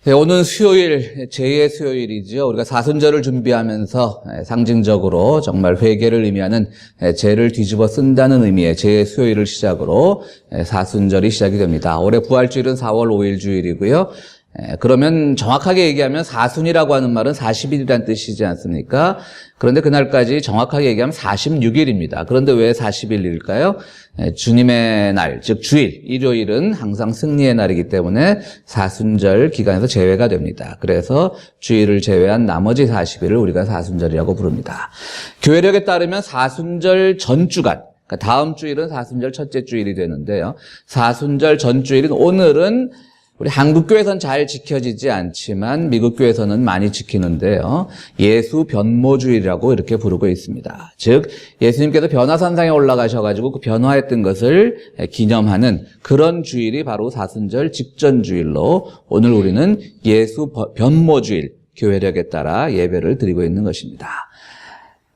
네, 오늘 수요일, 제2의 수요일이죠. 우리가 사순절을 준비하면서 상징적으로 정말 회개를 의미하는 죄를 뒤집어 쓴다는 의미의 제2의 수요일을 시작으로 사순절이 시작이 됩니다. 올해 부활주일은 4월 5일 주일이고요. 그러면 정확하게 얘기하면 사순이라고 하는 말은 40일이라는 뜻이지 않습니까? 그런데 그날까지 정확하게 얘기하면 46일입니다. 그런데 왜 40일일까요? 주님의 날, 즉 주일, 일요일은 항상 승리의 날이기 때문에 사순절 기간에서 제외가 됩니다. 그래서 주일을 제외한 나머지 40일을 우리가 사순절이라고 부릅니다. 교회력에 따르면 사순절 전 주간, 그러니까 다음 주일은 사순절 첫째 주일이 되는데요. 사순절 전 주일은 오늘은 우리 한국교회에서는 잘 지켜지지 않지만 미국교회에서는 많이 지키는데요. 예수 변모주일이라고 이렇게 부르고 있습니다. 즉 예수님께서 변화산상에 올라가셔가지고 그 변화했던 것을 기념하는 그런 주일이 바로 사순절 직전 주일로 오늘 우리는 예수 변모주일, 교회력에 따라 예배를 드리고 있는 것입니다.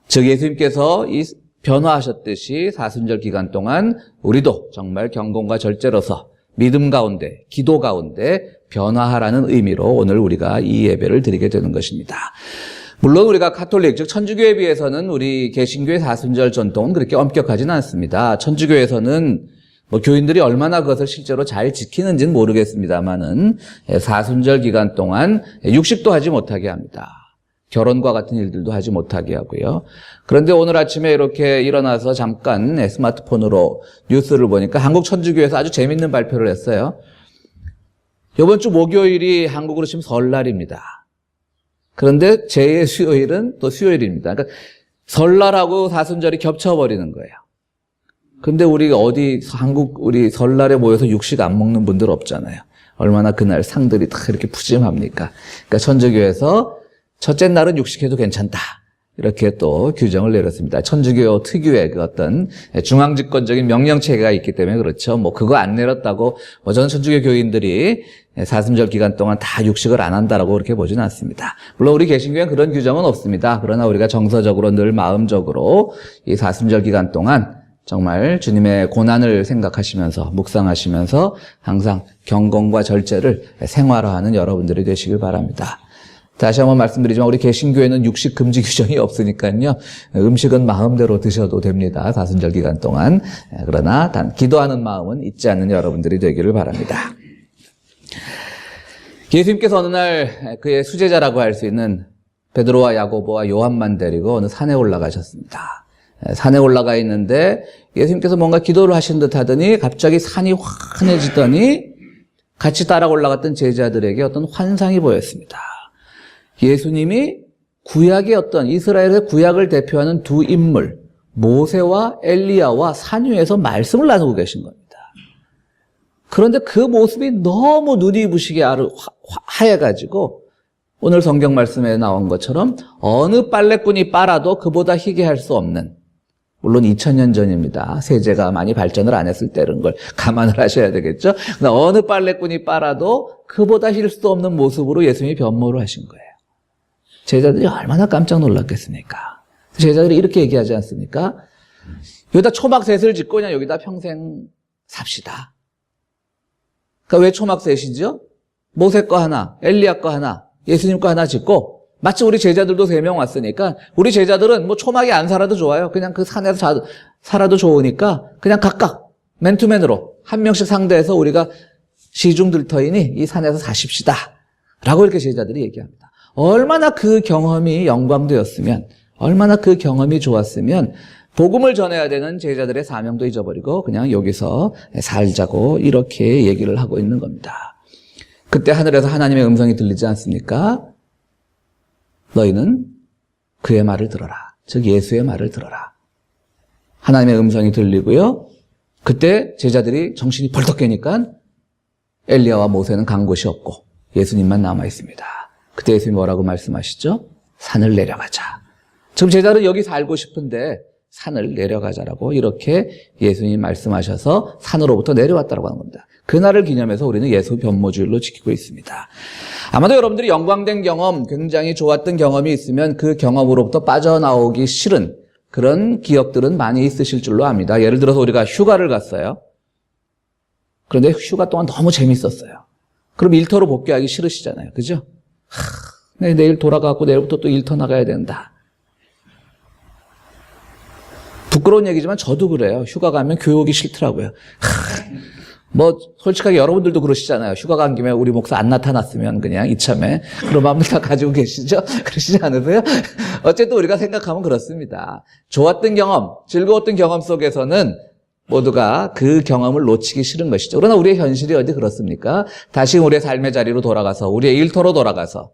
즉 예수님께서 이 변화하셨듯이 사순절 기간 동안 우리도 정말 경건과 절제로서 믿음 가운데, 기도 가운데 변화하라는 의미로 오늘 우리가 이 예배를 드리게 되는 것입니다. 물론 우리가 가톨릭, 즉 천주교에 비해서는 우리 개신교의 사순절 전통은 그렇게 엄격하지는 않습니다. 천주교에서는 교인들이 얼마나 그것을 실제로 잘 지키는지는 모르겠습니다만은 사순절 기간 동안 육식도 하지 못하게 합니다. 결혼과 같은 일들도 하지 못하게 하고요. 그런데 오늘 아침에 이렇게 일어나서 잠깐 스마트폰으로 뉴스를 보니까 한국 천주교에서 아주 재밌는 발표를 했어요. 이번 주 목요일이 한국으로 치면 설날입니다. 그런데 제2의 수요일은 또 수요일입니다. 그러니까 설날하고 사순절이 겹쳐버리는 거예요. 근데 우리 우리 설날에 모여서 육식 안 먹는 분들 없잖아요. 얼마나 그날 상들이 다 이렇게 푸짐합니까? 그러니까 천주교에서 첫째 날은 육식해도 괜찮다. 이렇게 또 규정을 내렸습니다. 천주교 특유의 그 어떤 중앙집권적인 명령체계가 있기 때문에 그렇죠. 그거 안 내렸다고 저는 천주교 교인들이 사순절 기간 동안 다 육식을 안 한다라고 그렇게 보지는 않습니다. 물론 우리 개신교에는 그런 규정은 없습니다. 그러나 우리가 정서적으로 늘 마음적으로 이 사순절 기간 동안 정말 주님의 고난을 생각하시면서 묵상하시면서 항상 경건과 절제를 생활화하는 여러분들이 되시길 바랍니다. 다시 한번 말씀드리지만 우리 개신교에는 육식 금지 규정이 없으니까요. 음식은 마음대로 드셔도 됩니다. 사순절 기간 동안. 그러나 단 기도하는 마음은 잊지 않는 여러분들이 되기를 바랍니다. 예수님께서 어느 날 그의 수제자라고 할 수 있는 베드로와 야고보와 요한만 데리고 어느 산에 올라가셨습니다. 산에 올라가 있는데 예수님께서 뭔가 기도를 하신 듯 하더니 갑자기 산이 환해지더니 같이 따라 올라갔던 제자들에게 어떤 환상이 보였습니다. 예수님이 구약의 어떤 이스라엘의 구약을 대표하는 두 인물 모세와 엘리야와 산 위에서 말씀을 나누고 계신 겁니다. 그런데 그 모습이 너무 눈이 부시게 하얘가지고 오늘 성경 말씀에 나온 것처럼 어느 빨래꾼이 빨아도 그보다 희게 할 수 없는, 물론 2000년 전입니다. 세제가 많이 발전을 안 했을 때는 걸 감안을 하셔야 되겠죠. 그러나 어느 빨래꾼이 빨아도 그보다 힐 수 없는 모습으로 예수님이 변모를 하신 거예요. 제자들이 얼마나 깜짝 놀랐겠습니까? 제자들이 이렇게 얘기하지 않습니까? 여기다 초막셋을 짓고 그냥 여기다 평생 삽시다. 그러니까 왜 초막셋이죠? 모세 거 하나, 엘리야 거 하나, 예수님 거 하나 짓고 마치 우리 제자들도 3명 왔으니까 우리 제자들은 초막이 안 살아도 좋아요. 그냥 그 산에서 살아도 좋으니까 그냥 각각 맨투맨으로 한 명씩 상대해서 우리가 시중들터이니 이 산에서 사십시다. 라고 이렇게 제자들이 얘기합니다. 얼마나 그 경험이 영광되었으면, 얼마나 그 경험이 좋았으면 복음을 전해야 되는 제자들의 사명도 잊어버리고 그냥 여기서 살자고 이렇게 얘기를 하고 있는 겁니다. 그때 하늘에서 하나님의 음성이 들리지 않습니까? 너희는 그의 말을 들어라. 즉 예수의 말을 들어라. 하나님의 음성이 들리고요. 그때 제자들이 정신이 벌떡 깨니까 엘리야와 모세는 간 곳이 없고 예수님만 남아 있습니다. 그때 예수님이 뭐라고 말씀하시죠? 산을 내려가자. 지금 제자들은 여기 살고 싶은데 산을 내려가자라고 이렇게 예수님이 말씀하셔서 산으로부터 내려왔다고 하는 겁니다. 그날을 기념해서 우리는 예수 변모주일로 지키고 있습니다. 아마도 여러분들이 영광된 경험, 굉장히 좋았던 경험이 있으면 그 경험으로부터 빠져나오기 싫은 그런 기억들은 많이 있으실 줄로 압니다. 예를 들어서 우리가 휴가를 갔어요. 그런데 휴가 동안 너무 재밌었어요. 그럼 일터로 복귀하기 싫으시잖아요. 그죠? 내일 돌아가고 내일부터 또 일터 나가야 된다. 부끄러운 얘기지만 저도 그래요. 휴가 가면 교회 오기 싫더라고요. 뭐 솔직하게 여러분들도 그러시잖아요. 휴가 간 김에 우리 목사 안 나타났으면 그냥 이참에 그런 마음들 다 가지고 계시죠? 그러시지 않으세요? 어쨌든 우리가 생각하면 그렇습니다. 좋았던 경험, 즐거웠던 경험 속에서는 모두가 그 경험을 놓치기 싫은 것이죠. 그러나 우리의 현실이 어디 그렇습니까? 다시 우리의 삶의 자리로 돌아가서 우리의 일터로 돌아가서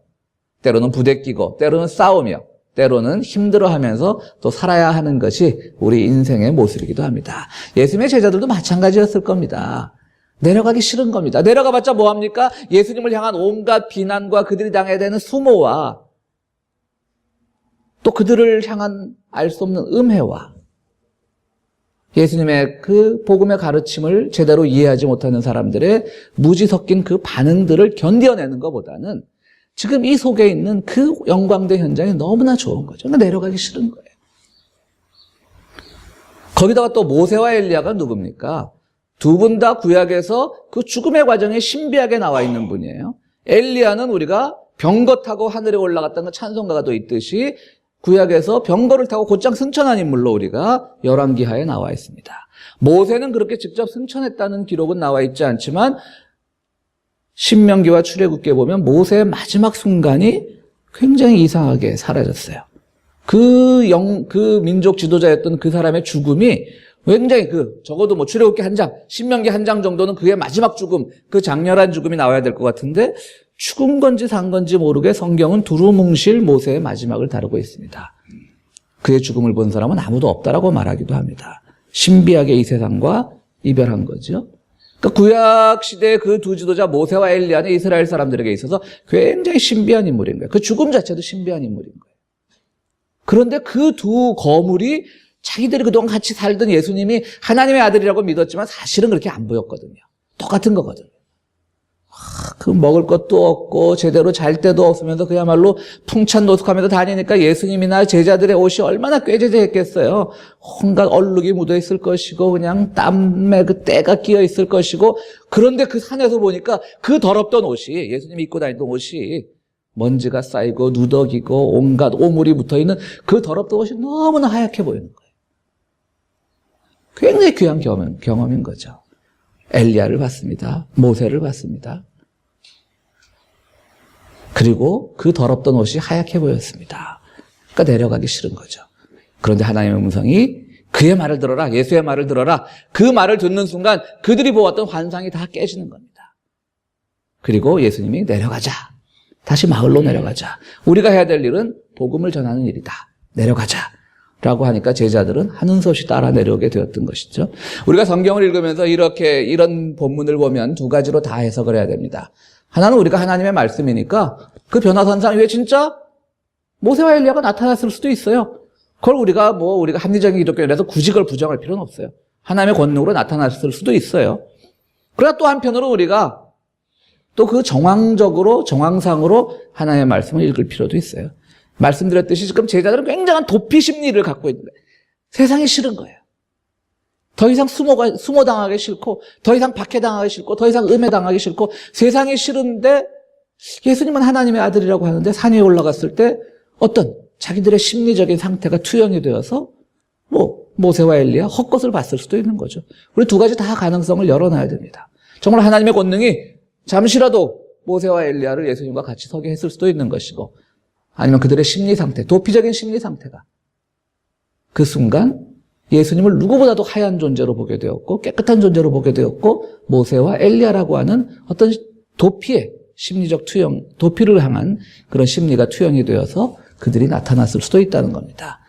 때로는 부대끼고 때로는 싸우며 때로는 힘들어하면서 또 살아야 하는 것이 우리 인생의 모습이기도 합니다. 예수님의 제자들도 마찬가지였을 겁니다. 내려가기 싫은 겁니다. 내려가봤자 뭐합니까? 예수님을 향한 온갖 비난과 그들이 당해야 되는 수모와 또 그들을 향한 알 수 없는 음해와 예수님의 그 복음의 가르침을 제대로 이해하지 못하는 사람들의 무지 섞인 그 반응들을 견뎌내는 것보다는 지금 이 속에 있는 그 영광된 현장이 너무나 좋은 거죠. 그러니까 내려가기 싫은 거예요. 거기다가 또 모세와 엘리야가 누굽니까? 두 분 다 구약에서 그 죽음의 과정에 신비하게 나와 있는 분이에요. 엘리야는 우리가 병거 타고 하늘에 올라갔다는 찬송가가 또 있듯이 구약에서 병거를 타고 곧장 승천한 인물로 우리가 열왕기하에 나와 있습니다. 모세는 그렇게 직접 승천했다는 기록은 나와 있지 않지만 신명기와 출애굽기에 보면 모세의 마지막 순간이 굉장히 이상하게 사라졌어요. 그 민족 지도자였던 그 사람의 죽음이 굉장히 적어도 뭐 출애굽기 한 장, 신명기 한 장 정도는 그의 마지막 죽음, 그 장렬한 죽음이 나와야 될 것 같은데 죽은 건지 산 건지 모르게 성경은 두루뭉실 모세의 마지막을 다루고 있습니다. 그의 죽음을 본 사람은 아무도 없다라고 말하기도 합니다. 신비하게 이 세상과 이별한 거죠. 그러니까 구약 시대의 그 두 지도자 모세와 엘리야는 이스라엘 사람들에게 있어서 굉장히 신비한 인물인 거예요. 그 죽음 자체도 신비한 인물인 거예요. 그런데 그 두 거물이 자기들이 그동안 같이 살던 예수님이 하나님의 아들이라고 믿었지만 사실은 그렇게 안 보였거든요. 똑같은 거거든요. 그 먹을 것도 없고 제대로 잘 데도 없으면서 그야말로 풍찬노숙하면서 다니니까 예수님이나 제자들의 옷이 얼마나 꾀죄죄했겠어요. 온갖 얼룩이 묻어 있을 것이고 그냥 땀에 그 때가 끼어 있을 것이고 그런데 그 산에서 보니까 그 더럽던 옷이 예수님이 입고 다니던 옷이 먼지가 쌓이고 누더기고 온갖 오물이 붙어있는 그 더럽던 옷이 너무나 하얗게 보이는 거예요. 굉장히 귀한 경험인 거죠. 엘리야를 봤습니다. 모세를 봤습니다. 그리고 그 더럽던 옷이 하얗게 보였습니다. 그러니까 내려가기 싫은 거죠. 그런데 하나님의 음성이 그의 말을 들어라, 예수의 말을 들어라. 그 말을 듣는 순간 그들이 보았던 환상이 다 깨지는 겁니다. 그리고 예수님이 내려가자. 다시 마을로 내려가자. 우리가 해야 될 일은 복음을 전하는 일이다. 내려가자. 라고 하니까 제자들은 하는 수 없이 따라 내려오게 되었던 것이죠. 우리가 성경을 읽으면서 이런 본문을 보면 두 가지로 다 해석을 해야 됩니다. 하나는 우리가 하나님의 말씀이니까 그 변화선상 위에 진짜 모세와 엘리야가 나타났을 수도 있어요. 그걸 우리가 합리적인 기독교인이라서 굳이 그걸 부정할 필요는 없어요. 하나님의 권능으로 나타났을 수도 있어요. 그러나 또 한편으로 우리가 또 그 정황상으로 하나님의 말씀을 읽을 필요도 있어요. 말씀드렸듯이 지금 제자들은 굉장한 도피 심리를 갖고 있는데 세상이 싫은 거예요. 더 이상 수모당하기 싫고 더 이상 박해당하기 싫고 더 이상 음해당하기 싫고 세상이 싫은데 예수님은 하나님의 아들이라고 하는데 산에 올라갔을 때 어떤 자기들의 심리적인 상태가 투영이 되어서 모세와 엘리야 헛것을 봤을 수도 있는 거죠. 우리 두 가지 다 가능성을 열어놔야 됩니다. 정말 하나님의 권능이 잠시라도 모세와 엘리야를 예수님과 같이 서게 했을 수도 있는 것이고 아니면 그들의 심리 상태, 도피적인 심리 상태가 그 순간 예수님을 누구보다도 하얀 존재로 보게 되었고 깨끗한 존재로 보게 되었고 모세와 엘리야라고 하는 어떤 도피의 심리적 투영, 도피를 향한 그런 심리가 투영이 되어서 그들이 나타났을 수도 있다는 겁니다.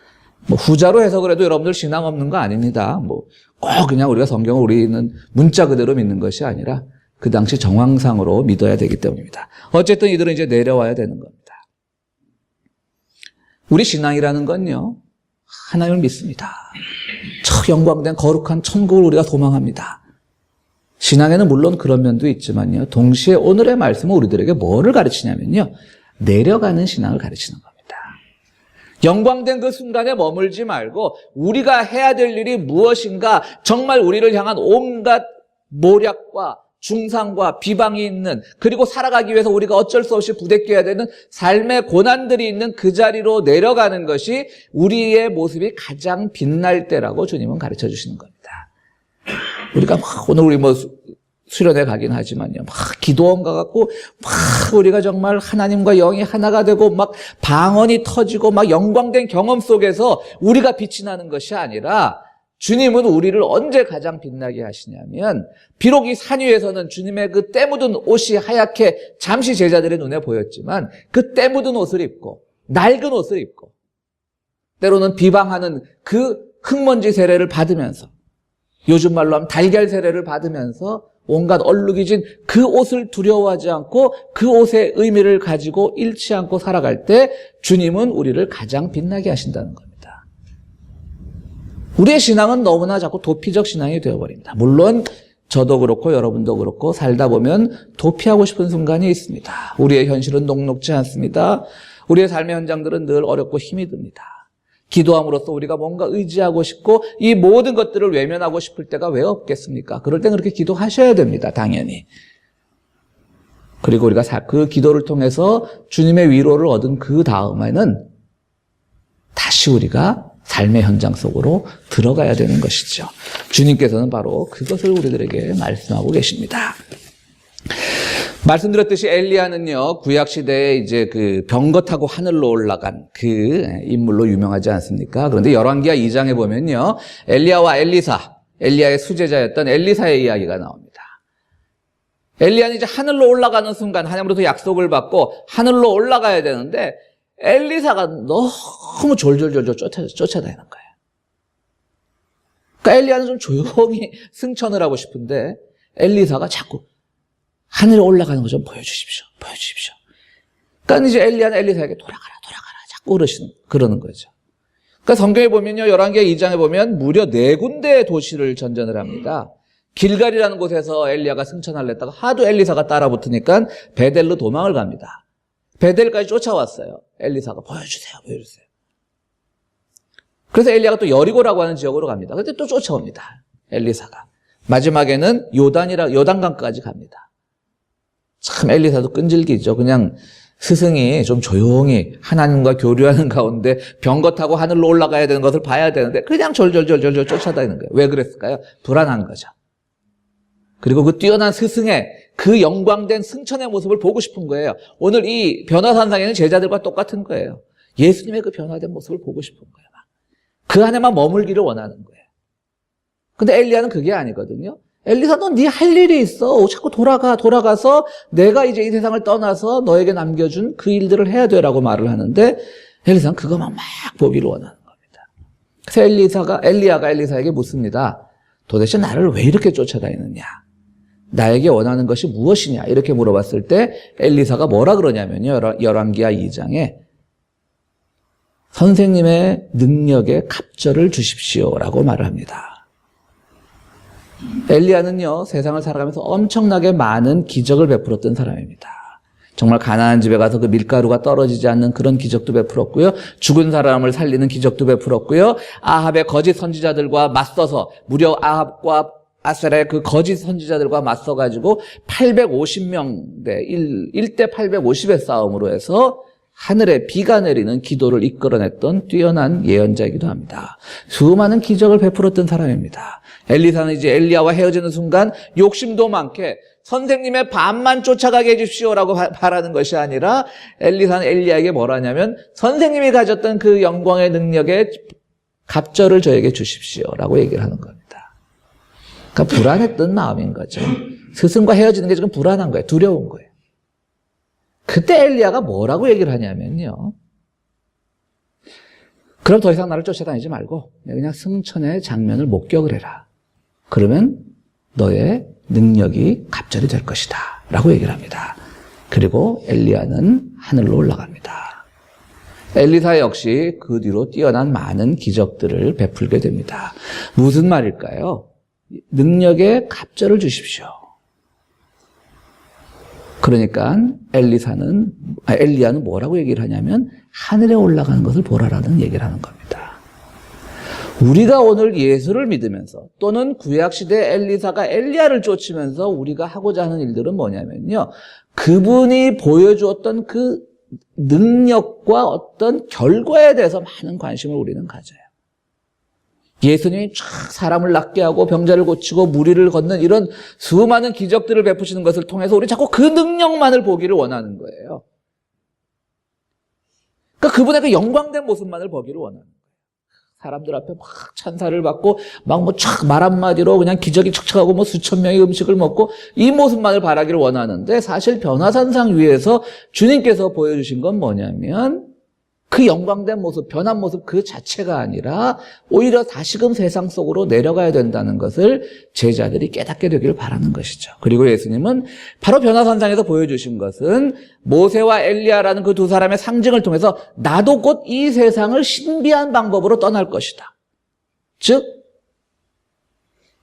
후자로 해석을 해도 여러분들 신앙 없는 거 아닙니다. 꼭 그냥 우리가 성경을 우리는 문자 그대로 믿는 것이 아니라 그 당시 정황상으로 믿어야 되기 때문입니다. 어쨌든 이들은 이제 내려와야 되는 겁니다. 우리 신앙이라는 건요, 하나님을 믿습니다. 영광된 거룩한 천국을 우리가 소망합니다. 신앙에는 물론 그런 면도 있지만요, 동시에 오늘의 말씀은 우리들에게 뭐를 가르치냐면요, 내려가는 신앙을 가르치는 겁니다. 영광된 그 순간에 머물지 말고 우리가 해야 될 일이 무엇인가, 정말 우리를 향한 온갖 모략과 중상과 비방이 있는, 그리고 살아가기 위해서 우리가 어쩔 수 없이 부대껴야 되는 삶의 고난들이 있는 그 자리로 내려가는 것이 우리의 모습이 가장 빛날 때라고 주님은 가르쳐 주시는 겁니다. 우리가 오늘 우리 수련회 가긴 하지만요, 기도원 가갖고 우리가 정말 하나님과 영이 하나가 되고 방언이 터지고 영광된 경험 속에서 우리가 빛이 나는 것이 아니라, 주님은 우리를 언제 가장 빛나게 하시냐면, 비록 이 산 위에서는 주님의 그 때 묻은 옷이 하얗게 잠시 제자들의 눈에 보였지만, 그 때 묻은 옷을 입고 낡은 옷을 입고 때로는 비방하는 그 흙먼지 세례를 받으면서, 요즘 말로 하면 달걀 세례를 받으면서 온갖 얼룩이진 그 옷을 두려워하지 않고 그 옷의 의미를 가지고 잃지 않고 살아갈 때 주님은 우리를 가장 빛나게 하신다는 겁니다. 우리의 신앙은 너무나 자꾸 도피적 신앙이 되어버립니다. 물론 저도 그렇고 여러분도 그렇고 살다 보면 도피하고 싶은 순간이 있습니다. 우리의 현실은 녹록지 않습니다. 우리의 삶의 현장들은 늘 어렵고 힘이 듭니다. 기도함으로써 우리가 뭔가 의지하고 싶고 이 모든 것들을 외면하고 싶을 때가 왜 없겠습니까? 그럴 땐 그렇게 기도하셔야 됩니다. 당연히. 그리고 우리가 그 기도를 통해서 주님의 위로를 얻은 그 다음에는 다시 우리가 삶의 현장 속으로 들어가야 되는 것이죠. 주님께서는 바로 그것을 우리들에게 말씀하고 계십니다. 말씀드렸듯이 엘리야는요, 구약 시대에 이제 그 병거 타고 하늘로 올라간 그 인물로 유명하지 않습니까? 그런데 열왕기하 2장에 보면요, 엘리야와 엘리야의 수제자였던 엘리사의 이야기가 나옵니다. 엘리야는 이제 하늘로 올라가는 순간 하나님으로부터 약속을 받고 하늘로 올라가야 되는데 엘리사가 너무 졸졸졸 쫓아다니는 거예요. 그러니까 엘리야는 좀 조용히 승천을 하고 싶은데 엘리사가 자꾸 하늘에 올라가는 거 좀 보여주십시오. 그러니까 이제 엘리야는 엘리사에게 돌아가라 자꾸 그러는 거죠. 그러니까 성경에 보면요, 열왕기하 2장에 보면 무려 4군데의 도시를 전전을 합니다. 길갈이라는 곳에서 엘리야가 승천하려 했다가 하도 엘리사가 따라붙으니까 베델로 도망을 갑니다. 베델까지 쫓아왔어요. 엘리사가 보여주세요. 그래서 엘리야가 또 여리고라고 하는 지역으로 갑니다. 그때 또 쫓아옵니다. 엘리사가. 마지막에는 요단강까지 갑니다. 참 엘리사도 끈질기죠. 그냥 스승이 좀 조용히 하나님과 교류하는 가운데 병거 타고 하늘로 올라가야 되는 것을 봐야 되는데 그냥 졸졸 쫓아다니는 거예요. 왜 그랬을까요? 불안한 거죠. 그리고 그 뛰어난 스승의 그 영광된 승천의 모습을 보고 싶은 거예요. 오늘 이 변화산상에는 제자들과 똑같은 거예요. 예수님의 그 변화된 모습을 보고 싶은 거예요. 그 안에만 머물기를 원하는 거예요. 근데 엘리야는 그게 아니거든요. 엘리사, 너 네 할 일이 있어. 자꾸 돌아가서 내가 이제 이 세상을 떠나서 너에게 남겨준 그 일들을 해야 돼라고 말을 하는데 엘리사는 그것만 막 보기를 원하는 겁니다. 그래서 엘리야가 엘리사에게 묻습니다. 도대체 나를 왜 이렇게 쫓아다니느냐? 나에게 원하는 것이 무엇이냐? 이렇게 물어봤을 때 엘리사가 뭐라 그러냐면요, 열왕기하 2장에 선생님의 능력에 갑절을 주십시오라고 말을 합니다. 엘리야는요, 세상을 살아가면서 엄청나게 많은 기적을 베풀었던 사람입니다. 정말 가나안 집에 가서 그 밀가루가 떨어지지 않는 그런 기적도 베풀었고요. 죽은 사람을 살리는 기적도 베풀었고요. 아합의 거짓 선지자들과 맞서서 무려 아합과 아셀의 그 거짓 선지자들과 맞서가지고 850명 대 1대 850의 싸움으로 해서 하늘에 비가 내리는 기도를 이끌어냈던 뛰어난 예언자이기도 합니다. 수많은 기적을 베풀었던 사람입니다. 엘리사는 이제 엘리야와 헤어지는 순간 욕심도 많게 선생님의 반만 쫓아가게 해주십시오라고 바라는 것이 아니라 엘리사는 엘리야에게 뭐라냐면 선생님이 가졌던 그 영광의 능력에 갑절을 저에게 주십시오라고 얘기를 하는 겁니다. 그러니까 불안했던 마음인 거죠. 스승과 헤어지는 게 지금 불안한 거예요. 두려운 거예요. 그때 엘리야가 뭐라고 얘기를 하냐면요, 그럼 더 이상 나를 쫓아다니지 말고 그냥 승천의 장면을 목격을 해라. 그러면 너의 능력이 갑절이 될 것이다 라고 얘기를 합니다. 그리고 엘리야는 하늘로 올라갑니다. 엘리사 역시 그 뒤로 뛰어난 많은 기적들을 베풀게 됩니다. 무슨 말일까요? 능력에 갑절을 주십시오. 그러니까 엘리야는 뭐라고 얘기를 하냐면 하늘에 올라가는 것을 보라라는 얘기를 하는 겁니다. 우리가 오늘 예수를 믿으면서 또는 구약시대 엘리사가 엘리야를 쫓으면서 우리가 하고자 하는 일들은 뭐냐면요. 그분이 보여주었던 그 능력과 어떤 결과에 대해서 많은 관심을 우리는 가져요. 예수님이 쫙 사람을 낫게 하고 병자를 고치고 무리를 걷는 이런 수많은 기적들을 베푸시는 것을 통해서 우리 자꾸 그 능력만을 보기를 원하는 거예요. 그러니까 그분의 그 영광된 모습만을 보기를 원하는 거예요. 사람들 앞에 막 찬사를 받고 막 뭐 촥 말 한마디로 그냥 기적이 척척하고 뭐 수천 명의 음식을 먹고 이 모습만을 바라기를 원하는데 사실 변화산상 위에서 주님께서 보여주신 건 뭐냐면 그 영광된 모습, 변한 모습 그 자체가 아니라 오히려 다시금 세상 속으로 내려가야 된다는 것을 제자들이 깨닫게 되기를 바라는 것이죠. 그리고 예수님은 바로 변화산상에서 보여주신 것은 모세와 엘리야라는 그 두 사람의 상징을 통해서 나도 곧 이 세상을 신비한 방법으로 떠날 것이다. 즉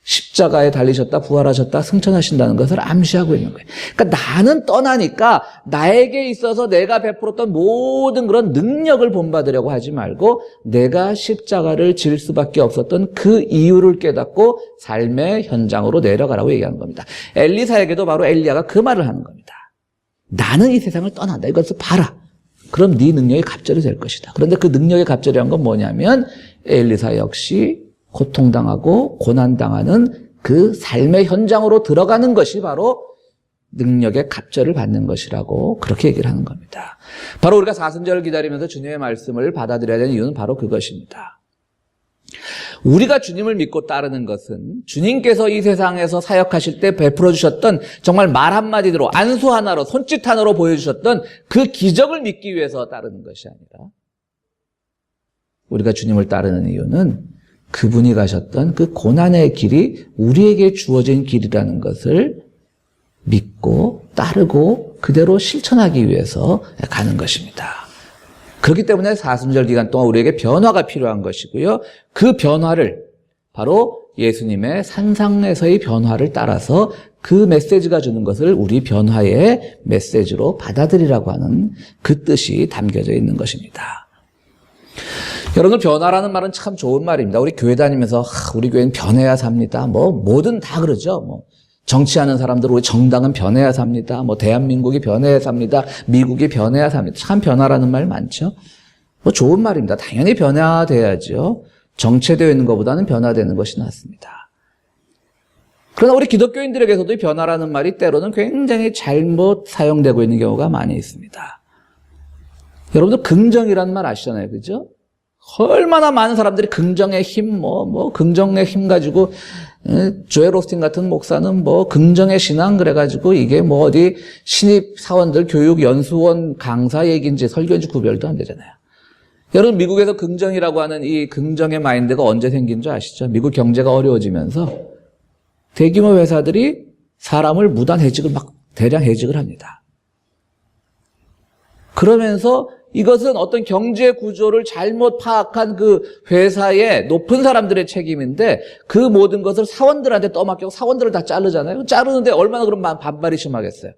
십자가에 달리셨다, 부활하셨다, 승천하신다는 것을 암시하고 있는 거예요. 그러니까 나는 떠나니까 나에게 있어서 내가 베풀었던 모든 그런 능력을 본받으려고 하지 말고 내가 십자가를 질 수밖에 없었던 그 이유를 깨닫고 삶의 현장으로 내려가라고 얘기하는 겁니다. 엘리사에게도 바로 엘리야가 그 말을 하는 겁니다. 나는 이 세상을 떠난다. 이것을 봐라. 그럼 네 능력이 갑절이 될 것이다. 그런데 그 능력의 갑절이란 건 뭐냐면 엘리사 역시 고통당하고 고난당하는 그 삶의 현장으로 들어가는 것이 바로 능력의 갑절을 받는 것이라고 그렇게 얘기를 하는 겁니다. 바로 우리가 사순절을 기다리면서 주님의 말씀을 받아들여야 되는 이유는 바로 그것입니다. 우리가 주님을 믿고 따르는 것은 주님께서 이 세상에서 사역하실 때 베풀어 주셨던 정말 말 한마디로 안수 하나로 손짓 하나로 보여주셨던 그 기적을 믿기 위해서 따르는 것이 아니라 우리가 주님을 따르는 이유는 그분이 가셨던 그 고난의 길이 우리에게 주어진 길이라는 것을 믿고 따르고 그대로 실천하기 위해서 가는 것입니다. 그렇기 때문에 사순절 기간 동안 우리에게 변화가 필요한 것이고요. 그 변화를 바로 예수님의 산상에서의 변화를 따라서 그 메시지가 주는 것을 우리 변화의 메시지로 받아들이라고 하는 그 뜻이 담겨져 있는 것입니다. 여러분, 변화라는 말은 참 좋은 말입니다. 우리 교회 다니면서 우리 교회는 변해야 삽니다. 뭐든 다 그러죠. 정치하는 사람들 우리 정당은 변해야 삽니다. 대한민국이 변해야 삽니다. 미국이 변해야 삽니다. 참 변화라는 말 많죠. 좋은 말입니다. 당연히 변화돼야죠. 정체되어 있는 것보다는 변화되는 것이 낫습니다. 그러나 우리 기독교인들에게서도 이 변화라는 말이 때로는 굉장히 잘못 사용되고 있는 경우가 많이 있습니다. 여러분들 긍정이라는 말 아시잖아요. 그죠? 얼마나 많은 사람들이 긍정의 힘, 긍정의 힘 가지고, 조엘 오스틴 같은 목사는 긍정의 신앙 그래가지고 이게 어디 신입 사원들 교육 연수원 강사 얘기인지 설교인지 구별도 안 되잖아요. 여러분, 미국에서 긍정이라고 하는 이 긍정의 마인드가 언제 생긴 줄 아시죠? 미국 경제가 어려워지면서 대규모 회사들이 사람을 무단 해직을 대량 해직을 합니다. 그러면서 이것은 어떤 경제 구조를 잘못 파악한 그 회사의 높은 사람들의 책임인데 그 모든 것을 사원들한테 떠맡기고 사원들을 다 자르잖아요. 자르는데 얼마나 그럼 반발이 심하겠어요.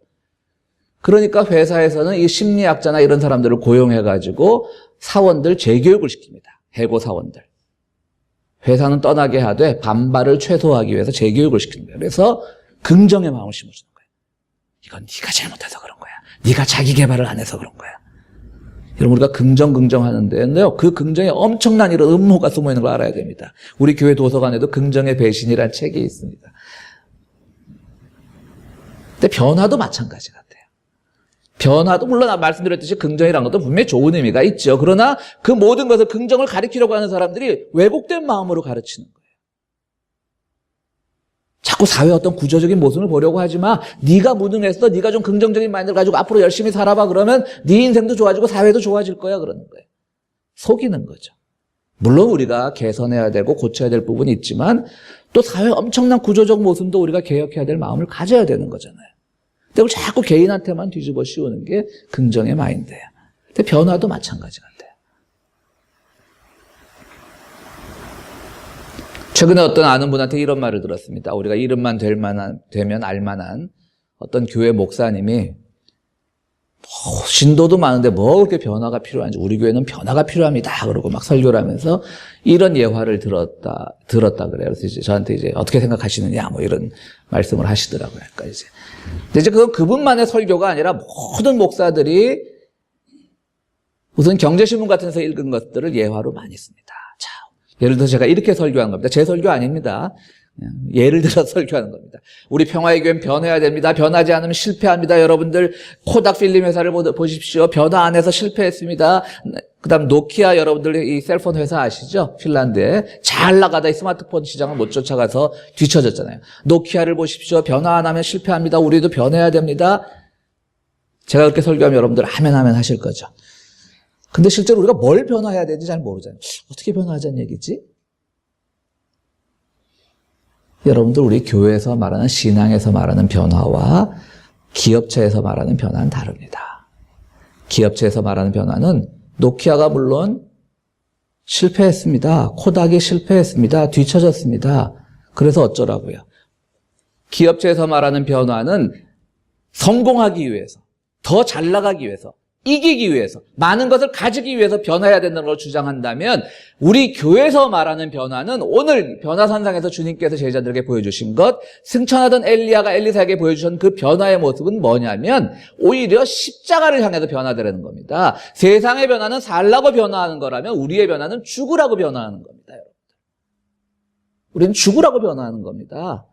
그러니까 회사에서는 이 심리학자나 이런 사람들을 고용해가지고 사원들 재교육을 시킵니다. 해고 사원들. 회사는 떠나게 하되 반발을 최소화하기 위해서 재교육을 시키는 거예요. 그래서 긍정의 마음을 심어주는 거예요. 이건 네가 잘못해서 그런 거야. 네가 자기 개발을 안 해서 그런 거야. 여러분, 우리가 긍정 하는데요. 그 긍정에 엄청난 이런 음모가 숨어 있는 걸 알아야 됩니다. 우리 교회 도서관에도 긍정의 배신이라는 책이 있습니다. 근데 변화도 마찬가지 같아요. 변화도 물론 말씀드렸듯이 긍정이라는 것도 분명히 좋은 의미가 있죠. 그러나 그 모든 것을 긍정을 가리키려고 하는 사람들이 왜곡된 마음으로 가르치는 거예요. 자꾸 사회의 어떤 구조적인 모습을 보려고 하지 마. 네가 무능했어. 네가 좀 긍정적인 마인드를 가지고 앞으로 열심히 살아봐. 그러면 네 인생도 좋아지고 사회도 좋아질 거야. 그러는 거예요. 속이는 거죠. 물론 우리가 개선해야 되고 고쳐야 될 부분이 있지만 또 사회의 엄청난 구조적 모습도 우리가 개혁해야 될 마음을 가져야 되는 거잖아요. 근데 우리 자꾸 개인한테만 뒤집어 씌우는 게 긍정의 마인드예요. 근데 변화도 마찬가지 같아요. 최근에 어떤 아는 분한테 이런 말을 들었습니다. 우리가 이름만 되면 알만한 어떤 교회 목사님이 신도도 많은데 뭐 그렇게 변화가 필요한지, 우리 교회는 변화가 필요합니다. 그러고 막 설교를 하면서 이런 예화를 들었다 그래요. 그래서 이제 저한테 이제 어떻게 생각하시느냐, 뭐 이런 말씀을 하시더라고요. 그러니까 이제. 근데 이제 그건 그분만의 설교가 아니라 모든 목사들이 우선 경제신문 같은 데서 읽은 것들을 예화로 많이 씁니다. 자, 예를 들어서 제가 이렇게 설교한 겁니다. 제 설교 아닙니다. 예를 들어 설교하는 겁니다. 우리 평화의 교회는 변해야 됩니다. 변하지 않으면 실패합니다. 여러분들 코닥 필름 회사를 보십시오. 변화 안 해서 실패했습니다. 그다음 노키아, 여러분들 이 셀폰 회사 아시죠? 핀란드에 잘 나가다 이 스마트폰 시장을 못 쫓아가서 뒤처졌잖아요. 노키아를 보십시오. 변화 안 하면 실패합니다. 우리도 변해야 됩니다. 제가 그렇게 설교하면 여러분들 아멘 하실 거죠. 근데 실제로 우리가 뭘 변화해야 되는지 잘 모르잖아요. 어떻게 변화하자는 얘기지? 여러분들, 우리 교회에서 말하는, 신앙에서 말하는 변화와 기업체에서 말하는 변화는 다릅니다. 기업체에서 말하는 변화는 노키아가 물론 실패했습니다. 코닥이 실패했습니다. 뒤처졌습니다. 그래서 어쩌라고요? 기업체에서 말하는 변화는 성공하기 위해서, 더 잘 나가기 위해서, 이기기 위해서, 많은 것을 가지기 위해서 변화해야 된다는 걸 주장한다면, 우리 교회에서 말하는 변화는 오늘 변화산상에서 주님께서 제자들에게 보여주신 것, 승천하던 엘리야가 엘리사에게 보여주신 그 변화의 모습은 뭐냐면 오히려 십자가를 향해서 변화되는 겁니다. 세상의 변화는 살라고 변화하는 거라면 우리의 변화는 죽으라고 변화하는 겁니다. 여러분들, 우리는 죽으라고 변화하는 겁니다.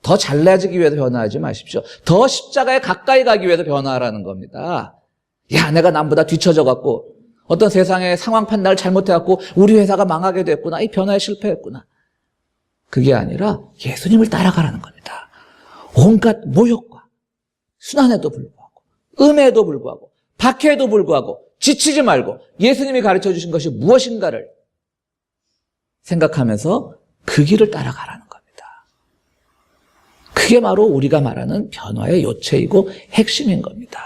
더 잘나지기 위해서 변화하지 마십시오. 더 십자가에 가까이 가기 위해서 변화하라는 겁니다. 야, 내가 남보다 뒤처져갖고 어떤 세상의 상황 판단을 잘못해갖고 우리 회사가 망하게 됐구나. 이 변화에 실패했구나. 그게 아니라 예수님을 따라가라는 겁니다. 온갖 모욕과 순환에도 불구하고, 음해에도 불구하고, 박해에도 불구하고 지치지 말고 예수님이 가르쳐 주신 것이 무엇인가를 생각하면서 그 길을 따라가라는 겁니다. 그게 바로 우리가 말하는 변화의 요체이고 핵심인 겁니다.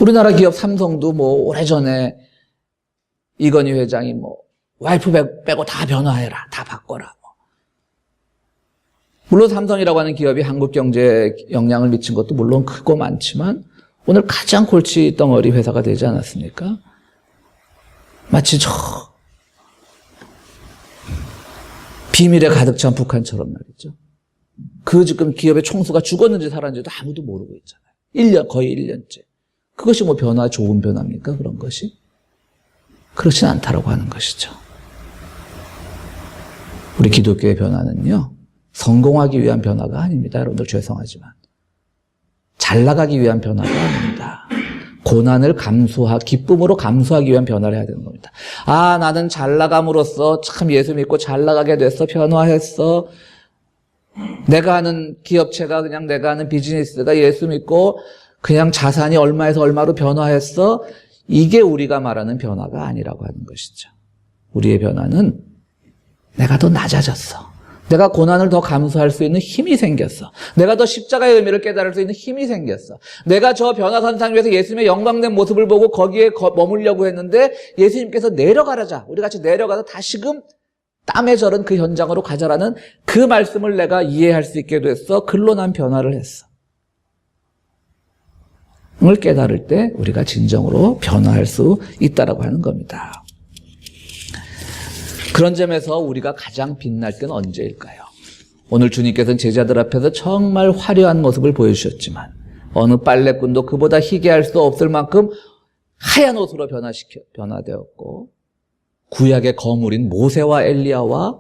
우리나라 기업 삼성도 뭐 오래전에 이건희 회장이 뭐 와이프 빼고 다 변화해라, 다 바꿔라. 물론 삼성이라고 하는 기업이 한국 경제에 영향을 미친 것도 물론 크고 많지만 오늘 가장 골치 덩어리 회사가 되지 않았습니까? 마치 저 비밀에 가득 찬 북한처럼 말이죠. 그 지금 기업의 총수가 죽었는지 살았는지도 아무도 모르고 있잖아요. 거의 1년째. 그것이 뭐 좋은 변화입니까? 그런 것이? 그렇진 않다라고 하는 것이죠. 우리 기독교의 변화는요, 성공하기 위한 변화가 아닙니다. 여러분들 죄송하지만. 잘 나가기 위한 변화가 아닙니다. 고난을 기쁨으로 감수하기 위한 변화를 해야 되는 겁니다. 아, 나는 잘 나감으로써 참 예수 믿고 잘 나가게 됐어. 변화했어. 내가 하는 기업체가 그냥 내가 하는 비즈니스가 예수 믿고 그냥 자산이 얼마에서 얼마로 변화했어? 이게 우리가 말하는 변화가 아니라고 하는 것이죠. 우리의 변화는 내가 더 낮아졌어. 내가 고난을 더 감수할 수 있는 힘이 생겼어. 내가 더 십자가의 의미를 깨달을 수 있는 힘이 생겼어. 내가 저 변화산상 위에서 예수님의 영광된 모습을 보고 거기에 머물려고 했는데 예수님께서 내려가라자. 우리 같이 내려가서 다시금 땀에 절은 그 현장으로 가자라는 그 말씀을 내가 이해할 수 있게 됐어. 글로 난 변화를 했어. 을 깨달을 때 우리가 진정으로 변화할 수 있다라고 하는 겁니다. 그런 점에서 우리가 가장 빛날 때는 언제일까요? 오늘 주님께서는 제자들 앞에서 정말 화려한 모습을 보여주셨지만 어느 빨래꾼도 그보다 희귀할 수 없을 만큼 하얀 옷으로 변화되었고 구약의 거물인 모세와 엘리야와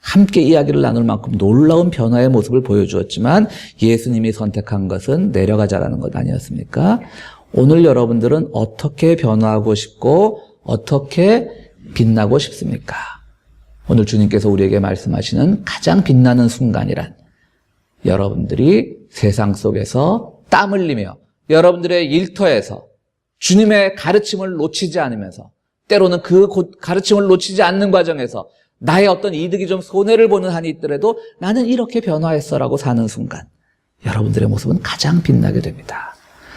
함께 이야기를 나눌 만큼 놀라운 변화의 모습을 보여주었지만 예수님이 선택한 것은 내려가자라는 것 아니었습니까? 오늘 여러분들은 어떻게 변화하고 싶고 어떻게 빛나고 싶습니까? 오늘 주님께서 우리에게 말씀하시는 가장 빛나는 순간이란 여러분들이 세상 속에서 땀 흘리며 여러분들의 일터에서 주님의 가르침을 놓치지 않으면서 때로는 그 가르침을 놓치지 않는 과정에서 나의 어떤 이득이 좀 손해를 보는 한이 있더라도 나는 이렇게 변화했어라고 사는 순간 여러분들의 모습은 가장 빛나게 됩니다.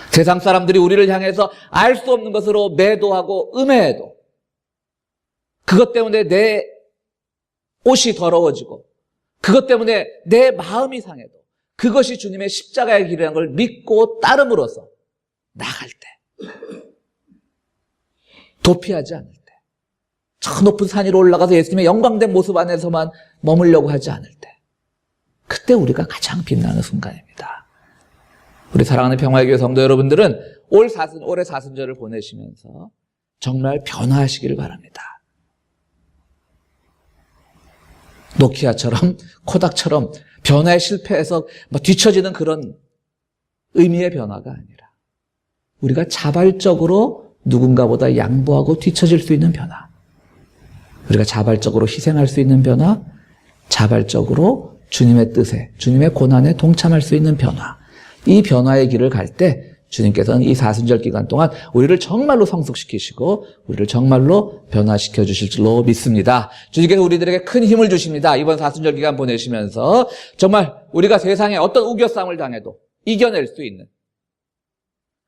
세상 사람들이 우리를 향해서 알 수 없는 것으로 매도하고 음해해도 그것 때문에 내 옷이 더러워지고 그것 때문에 내 마음이 상해도 그것이 주님의 십자가의 길이라는 걸 믿고 따름으로써 나갈 때, 도피하지 않을 때, 저 높은 산 위로 올라가서 예수님의 영광된 모습 안에서만 머물려고 하지 않을 때, 그때 우리가 가장 빛나는 순간입니다. 우리 사랑하는 평화의 교회 성도 여러분들은 올해 사순절을 보내시면서 정말 변화하시기를 바랍니다. 노키아처럼, 코닥처럼 변화에 실패해서 뒤처지는 그런 의미의 변화가 아니라 우리가 자발적으로 누군가보다 양보하고 뒤처질 수 있는 변화, 우리가 자발적으로 희생할 수 있는 변화, 자발적으로 주님의 뜻에, 주님의 고난에 동참할 수 있는 변화, 이 변화의 길을 갈 때 주님께서는 이 사순절 기간 동안 우리를 정말로 성숙시키시고 우리를 정말로 변화시켜 주실 줄로 믿습니다. 주님께서 우리들에게 큰 힘을 주십니다. 이번 사순절 기간 보내시면서 정말 우리가 세상에 어떤 우겨싸움을 당해도 이겨낼 수 있는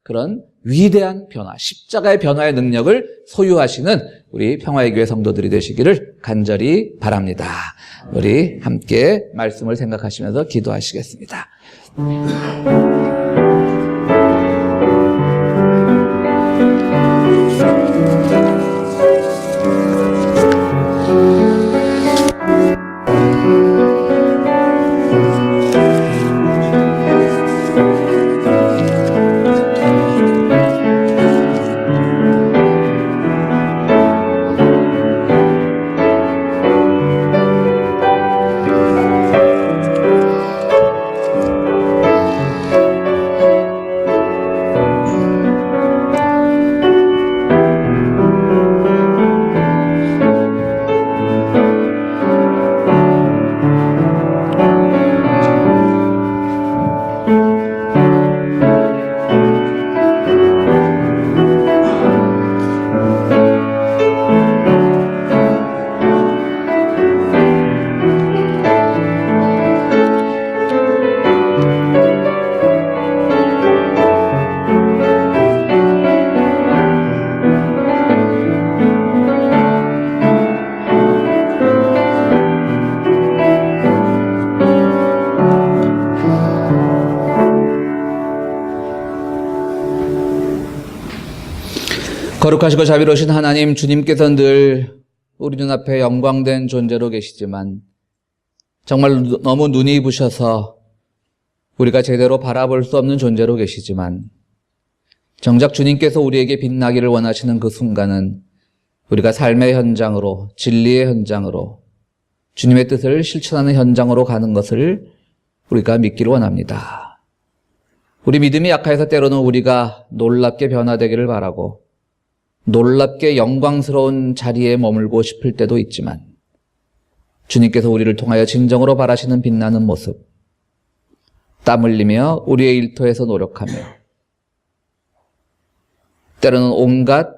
그런 위대한 변화, 십자가의 변화의 능력을 소유하시는 우리 평화의 교회 성도들이 되시기를 간절히 바랍니다. 우리 함께 말씀을 생각하시면서 기도하시겠습니다. 거룩하시고 자비로우신 하나님, 주님께서는 늘 우리 눈앞에 영광된 존재로 계시지만 정말 너무 눈이 부셔서 우리가 제대로 바라볼 수 없는 존재로 계시지만 정작 주님께서 우리에게 빛나기를 원하시는 그 순간은 우리가 삶의 현장으로, 진리의 현장으로, 주님의 뜻을 실천하는 현장으로 가는 것을 우리가 믿기를 원합니다. 우리 믿음이 약해서 때로는 우리가 놀랍게 변화되기를 바라고 놀랍게 영광스러운 자리에 머물고 싶을 때도 있지만 주님께서 우리를 통하여 진정으로 바라시는 빛나는 모습, 땀 흘리며 우리의 일터에서 노력하며 때로는 온갖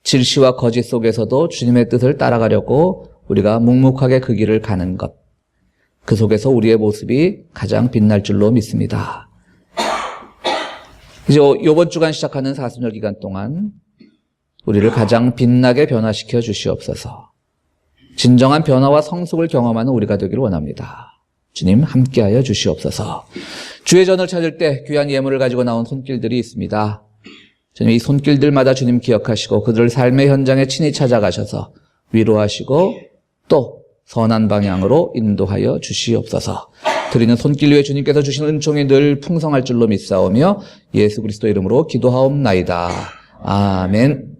질시와 거짓 속에서도 주님의 뜻을 따라가려고 우리가 묵묵하게 그 길을 가는 것, 그 속에서 우리의 모습이 가장 빛날 줄로 믿습니다. 이제 이번 주간 시작하는 사순절 기간 동안 우리를 가장 빛나게 변화시켜 주시옵소서. 진정한 변화와 성숙을 경험하는 우리가 되기를 원합니다. 주님 함께하여 주시옵소서. 주의 전을 찾을 때 귀한 예물을 가지고 나온 손길들이 있습니다. 주님, 이 손길들마다 주님 기억하시고 그들을 삶의 현장에 친히 찾아가셔서 위로하시고 또 선한 방향으로 인도하여 주시옵소서. 드리는 손길 위에 주님께서 주신 은총이 늘 풍성할 줄로 믿사오며 예수 그리스도 이름으로 기도하옵나이다. 아멘.